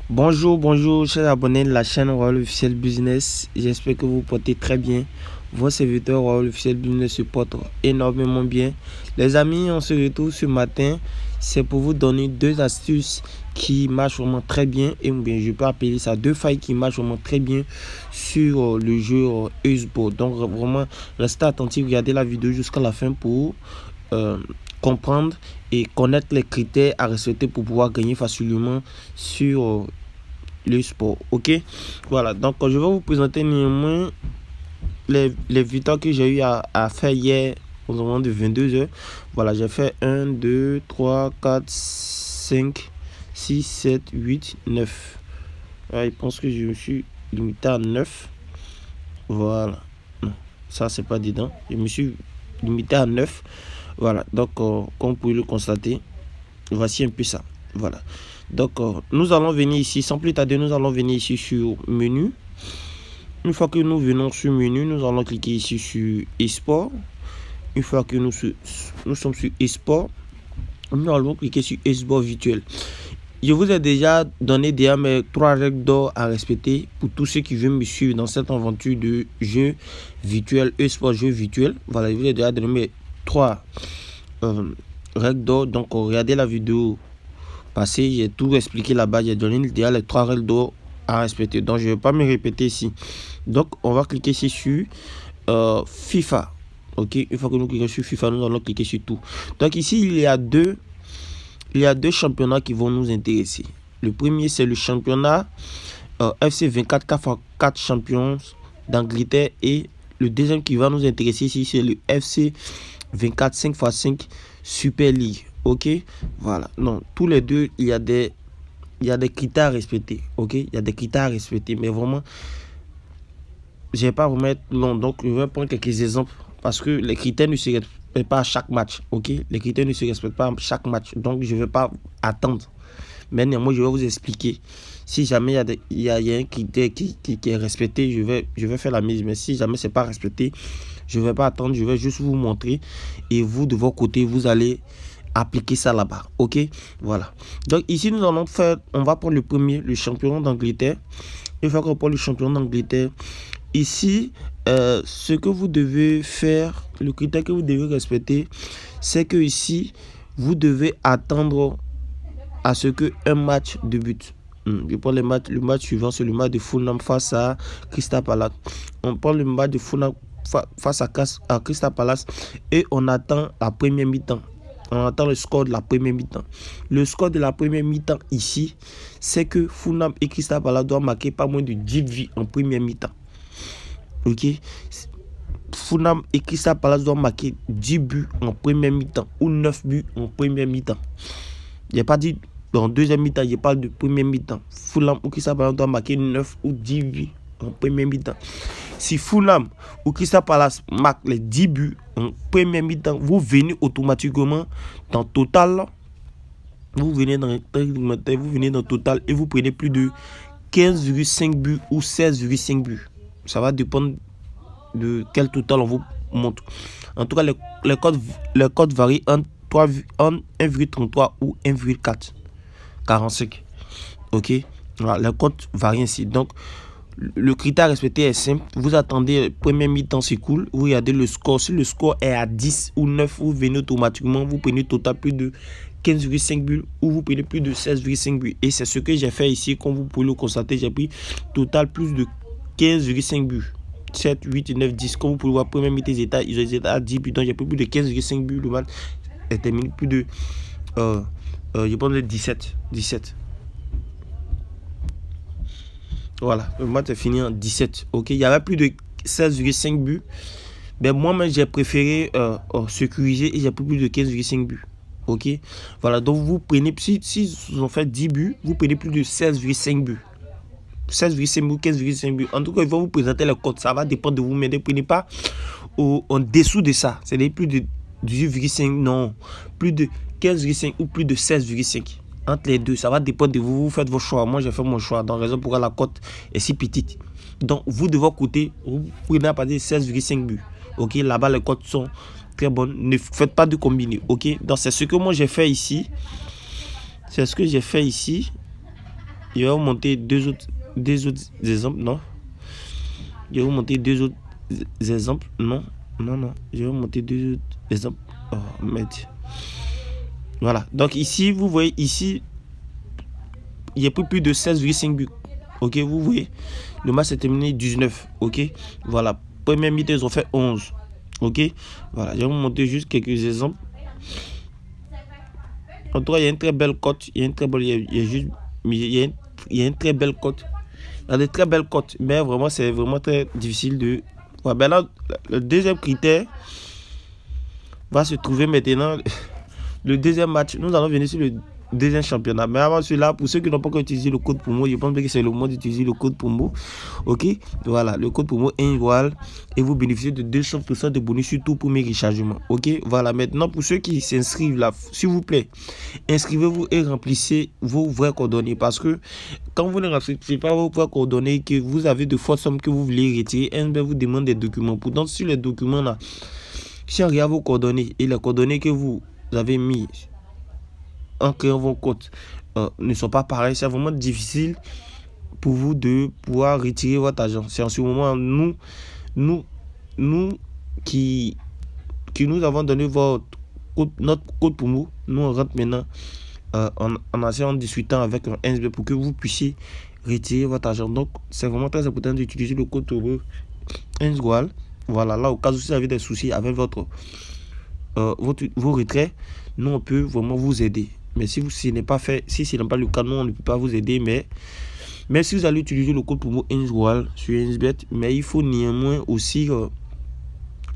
Bonjour, chers abonnés de la chaîne Royal Officiel Business. J'espère que vous portez très bien. Vos serviteurs Royal Officiel Business se portent énormément bien. Les amis, on se retrouve ce matin. C'est pour vous donner deux astuces qui marchent vraiment très bien. Et bien, je peux appeler ça deux failles qui marchent vraiment très bien sur le jeu eSport. Donc, vraiment, restez attentifs, regardez la vidéo jusqu'à la fin pour comprendre et connaître les critères à respecter pour pouvoir gagner facilement sur le sport. Ok, voilà, donc je vais vous présenter néanmoins les victoires que j'ai eu à faire hier au moment de 22h. Voilà, j'ai fait 1 2 3 4 5 6 7 8 9. Je pense que je me suis limité à 9. Voilà, non, ça c'est pas dedans, je me suis limité à 9. Voilà, donc comme vous pouvez le constater, voici un peu ça. Voilà, donc nous allons venir ici, sans plus tarder, nous allons venir ici sur menu. Une fois que nous venons sur menu, nous allons cliquer ici sur eSport. Une fois que nous sommes sur eSport, nous allons cliquer sur eSport virtuel. Je vous ai déjà donné mes 3 règles d'or à respecter pour tous ceux qui veulent me suivre dans cette aventure de jeu virtuel, eSport jeu virtuel. Voilà, je vous ai déjà donné mes 3 règles d'or. Donc regardez la vidéo passée, j'ai tout expliqué là-bas. J'ai donné déjà les 3 règles d'or à respecter. Donc je ne vais pas me répéter ici. Donc on va cliquer ici sur FIFA. Ok, une fois que nous cliquons sur FIFA, nous allons cliquer sur tout. Donc ici il y a deux championnats qui vont nous intéresser. Le premier c'est le championnat FC 24 4x4 Champions d'Angleterre, et le deuxième qui va nous intéresser ici c'est le FC 24 5x5 Super League. Ok, voilà. Non, tous les deux il y a des critères à respecter. Ok, il y a des critères à respecter, mais vraiment je ne vais pas remettre long. Donc je vais prendre quelques exemples parce que les critères ne se respectent pas à chaque match. Ok, les critères ne se respectent pas à chaque match, donc je ne vais pas attendre. Mais néanmoins je vais vous expliquer. Si jamais il y a un critère qui est respecté, je vais faire la mise. Mais si jamais c'est pas respecté, je ne vais pas attendre, je vais juste vous montrer, et vous de votre côté vous allez appliquer ça là-bas. Ok, voilà. Donc ici nous allons faire, on va prendre le premier, le champion d'Angleterre. Une fois qu'on prend le champion d'Angleterre, ici ce que vous devez faire, le critère que vous devez respecter, c'est que ici vous devez attendre à ce que un match débute. Je prends le match suivant, c'est le match de Fulham face à Crystal Palace. On prend le match de Fulham face à Crystal Palace et on attend la première mi-temps. On attend le score de la première mi-temps. Le score de la première mi-temps ici, c'est que Fulham et Crystal Palace doivent marquer pas moins de 10 buts en première mi-temps. Ok, Fulham et Crystal Palace doivent marquer 10 buts en première mi-temps ou 9 buts en première mi-temps. Je n'ai pas dit dans deuxième mi-temps, je parle de première mi-temps. Fulham ou Crystal Palace doivent marquer 9 ou 10 buts en première mi-temps. Si Fulham ou Crystal Palace marque les 10 buts en première mi-temps, vous venez automatiquement dans Total. Vous venez dans Total et vous prenez plus de 15,5 buts ou 16,5 buts. Ça va dépendre de quel total on vous montre. En tout cas, les codes varient entre 1,33 ou 1,45. Ok, voilà, les codes varient ainsi. Donc le critère à respecter est simple. Vous attendez, première mi-temps s'écoule, vous regardez le score. Si le score est à 10 ou 9, vous venez automatiquement, vous prenez total plus de 15,5 buts ou vous prenez plus de 16,5 buts. Et c'est ce que j'ai fait ici. Comme vous pouvez le constater, j'ai pris total plus de 15,5 buts. 7, 8, 9, 10. Comme vous pouvez voir, première mi-temps, ils étaient à 10 buts. Donc j'ai pris plus de 15,5 buts. Le match est terminé plus de je pense de 17. Voilà, le match est fini en 17. Ok, il y avait plus de 16,5 buts. Mais moi-même, j'ai préféré sécuriser et j'ai pris plus de 15,5 buts. Ok, voilà, donc vous prenez, si vous en faites 10 buts, vous prenez plus de 16,5 buts. 16,5 buts, 15,5 buts. En tout cas, ils vont vous présenter les codes. Ça va dépendre de vous, mais ne prenez pas en dessous de ça. C'est plus de 18,5, non. Plus de 15,5 ou plus de 16,5. Entre les deux, ça va dépendre de vous. Vous faites vos choix. Moi, j'ai fait mon choix. Dans raison pour la cote est si petite. Donc, vous de votre côté, vous prenez à partir de 16,5 buts. Ok, là-bas, les cotes sont très bonnes. Ne faites pas de combiné. Ok, donc c'est ce que moi j'ai fait ici. C'est ce que j'ai fait ici. Je vais vous montrer deux autres exemples, non. Je vais vous montrer deux autres exemples, non. Je vais vous montrer deux autres exemples. Oh, merde. Voilà, donc ici, vous voyez, ici, il y a plus de 16,5 buts. Ok, vous voyez, le match s'est terminé 19. Ok, voilà, première mi-temps, ils ont fait 11. Ok, voilà, je vais vous montrer juste quelques exemples. En tout cas, il y a une très belle cote. Il y a une très belle, il y a une très belle cote. Il y a des très belles cotes, mais vraiment, c'est vraiment très difficile de. Voilà, ben là, le deuxième critère va se trouver maintenant. Le deuxième match, nous allons venir sur le deuxième championnat. Mais avant cela, pour ceux qui n'ont pas encore utilisé le code promo, je pense que c'est le moment d'utiliser le code promo. Ok, voilà, le code promo Inchgoal et vous bénéficiez de 200% de bonus sur tout premier rechargement. Ok, voilà, maintenant pour ceux qui s'inscrivent là, s'il vous plaît, inscrivez-vous et remplissez vos vraies coordonnées parce que quand vous ne remplissez pas vos vraies coordonnées, que vous avez de fortes sommes que vous voulez retirer, NB vous demande des documents. Pourtant, sur les documents là, si on regarde vos coordonnées et les coordonnées que vous avez mis en créant vos comptes ne sont pas pareils, c'est vraiment difficile pour vous de pouvoir retirer votre argent. C'est en ce moment nous qui nous avons donné notre code promo, nous on rentre maintenant en discutant avec un NSB pour que vous puissiez retirer votre argent. Donc c'est vraiment très important d'utiliser le code promo Inchgoal. Voilà, là au cas où vous avez des soucis avec vos retraits, nous on peut vraiment vous aider. Mais si ce n'est pas fait, si ce n'est pas le cas, nous on ne peut pas vous aider. Mais si vous allez utiliser le code promo Inchgoal sur NSBet, mais il faut néanmoins aussi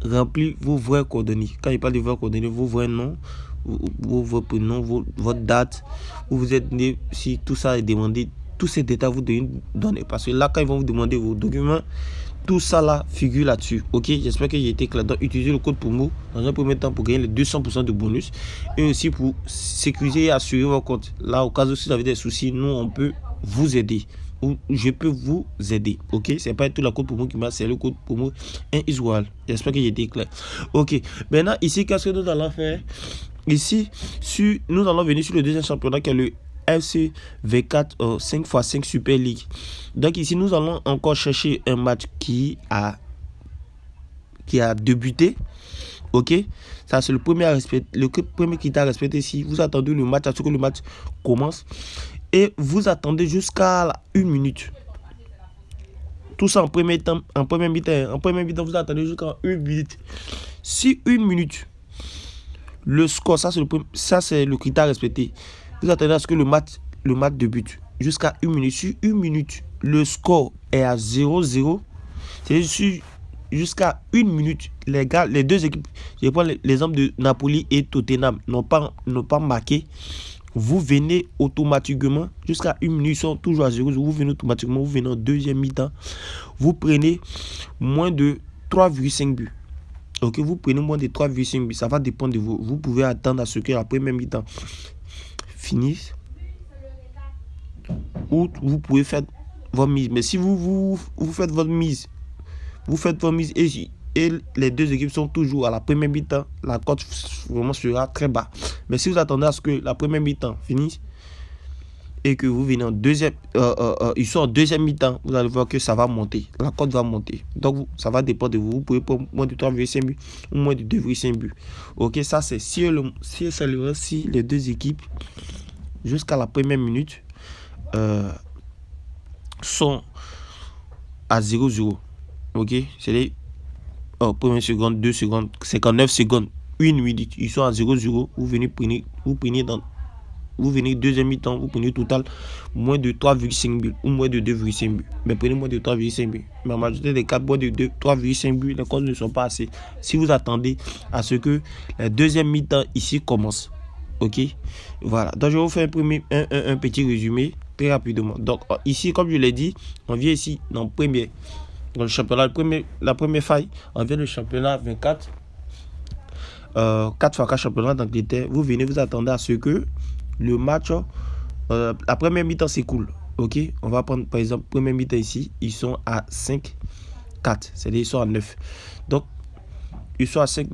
remplir vos vraies coordonnées. Quand il parle de vraies coordonnées, vos vrais noms, vos prénoms, votre date, où vous êtes né, si tout ça est demandé, tous ces détails vous devez donner. Parce que là, quand ils vont vous demander vos documents, tout ça là figure là-dessus. Ok, j'espère que j'ai été clair. Donc, utilisez le code promo dans un premier temps pour gagner les 200% de bonus et aussi pour sécuriser et assurer vos comptes. Là, au cas où vous avez des soucis, nous on peut vous aider. Ou je peux vous aider. Ok, c'est pas tout le code promo qui m'a, c'est le code promo Inchgoal. J'espère que j'ai été clair. Ok, maintenant ici, qu'est-ce que nous allons faire? Ici, nous allons venir sur le deuxième championnat qui est le FC V4 5x5 Super League. Donc ici, nous allons encore chercher un match qui a débuté. Ok, ça c'est le premier à respecter, le premier critère à respecter. Ici, vous attendez le match à ce que le match commence et vous attendez jusqu'à 1 minute. Tout ça en premier temps, en premier mi-temps. En premier mi-temps, vous attendez jusqu'à 1 minute. Si 1 minute, le score, ça c'est le critère à respecter. Vous attendez à ce que le match débute jusqu'à 1 minute. Sur 1 minute, le score est à 0-0. C'est jusqu'à 1 minute, les gars, les deux équipes, je prends l'exemple de Napoli et Tottenham, n'ont pas marqué. Vous venez automatiquement, jusqu'à 1 minute, ils sont toujours à 0. Vous venez automatiquement, vous venez en deuxième mi-temps. Vous prenez moins de 3,5 buts. Ok, vous prenez moins de 3,5 buts. Ça va dépendre de vous. Vous pouvez attendre à ce que la première mi-temps finisse. Ou vous pouvez faire votre mise. Mais si vous faites votre mise, et les deux équipes sont toujours à la première mi-temps, la cote vraiment sera très bas. Mais si vous attendez à ce que la première mi-temps finisse et que vous venez en deuxième, ils sont en deuxième mi-temps, vous allez voir que ça va monter. La cote va monter. Donc ça va dépendre de vous. Vous pouvez prendre moins de 3,5 buts ou moins de 2,5 buts. Ok, ça c'est si les deux équipes jusqu'à la première minute sont à 0-0. Ok, c'est les première seconde, 2 secondes, 59 secondes, 1 minute, ils sont à 0-0. Vous venez deuxième mi-temps, vous prenez total moins de 3,5 buts ou moins de 2,5 buts. Mais prenez moins de 3,5 buts. Mais en majorité des cas, moins de 3,5 buts, les comptes ne sont pas assez. Si vous attendez à ce que la deuxième mi-temps ici commence. Ok, voilà. Donc je vais vous faire un petit résumé très rapidement. Donc ici, comme je l'ai dit, on vient ici dans le championnat, la première faille, on vient le championnat 24, 4x4 championnat d'Angleterre. Vous venez, vous attendez à ce que le match, la première mi-temps s'écoule. Ok, on va prendre par exemple, première mi-temps ici, ils sont à 5-4, c'est-à-dire ils sont à 9. Donc, ils sont à 5,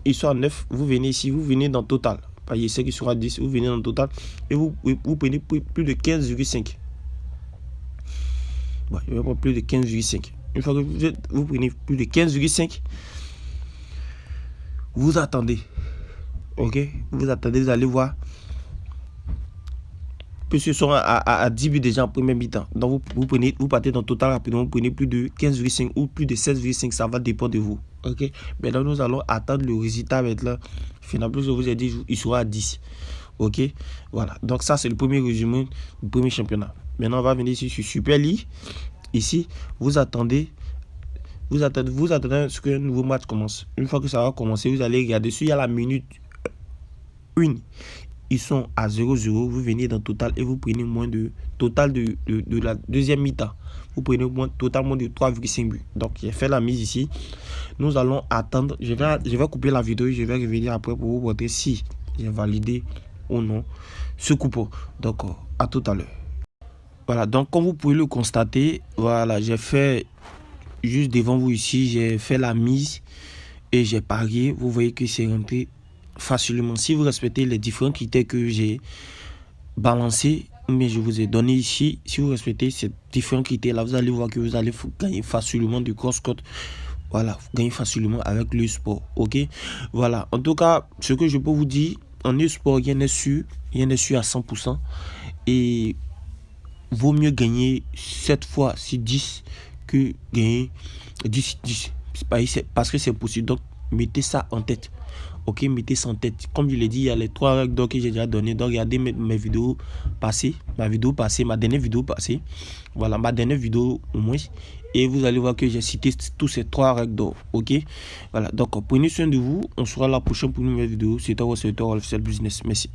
ils sont à 9, vous venez ici, vous venez dans total. Par ici, ils sont à 10, vous venez dans total et vous prenez plus de 15,5. Bon, je vais prendre plus de 15,5. Une fois que vous prenez plus de 15,5, vous attendez. Ok, vous attendez, vous allez voir que ce sont à 10 buts déjà en première mi-temps. Donc vous partez dans le total rapidement, vous prenez plus de 15,5 ou plus de 16,5, ça va dépendre de vous. Ok, maintenant nous allons attendre le résultat avec là. Finalement, je vous ai dit, il sera à 10. Ok, voilà. Donc ça, c'est le premier résumé du premier championnat. Maintenant, on va venir ici sur Super League. Ici, vous attendez ce que un nouveau match commence. Une fois que ça va commencer, vous allez regarder. S'il y a la minute 1, ils sont à 0-0. Vous venez dans total et vous prenez moins de total de la deuxième mi-temps. Vous prenez totalement de 3,5 buts. Donc, j'ai fait la mise ici. Nous allons attendre. Je vais couper la vidéo et je vais revenir après pour vous montrer si j'ai validé ou non ce coupon. Donc, à tout à l'heure. Voilà, donc comme vous pouvez le constater, voilà, j'ai fait juste devant vous ici, j'ai fait la mise et j'ai parié. Vous voyez que c'est rentré facilement. Si vous respectez les différents critères que j'ai balancés, mais je vous ai donné ici, si vous respectez ces différents critères là, vous allez voir que vous allez gagner facilement de grosses cotes. Voilà, vous gagnez facilement avec le sport. Ok, voilà. En tout cas, ce que je peux vous dire, en e-sport, rien n'est sûr à 100%. Et vaut mieux gagner 7 fois sur 10 que gagner 10 10. Parce que c'est possible. Donc, mettez ça en tête. Ok, mettez ça en tête. Comme je l'ai dit, il y a les 3 règles que j'ai déjà donné. Donc, regardez mes vidéos passées. Ma dernière vidéo passée. Voilà, ma dernière vidéo au moins. Et vous allez voir que j'ai cité tous ces 3 règles d'or. Ok, voilà. Donc, prenez soin de vous. On sera la prochaine pour une nouvelle vidéo. C'était votre serviteur officiel business. Merci.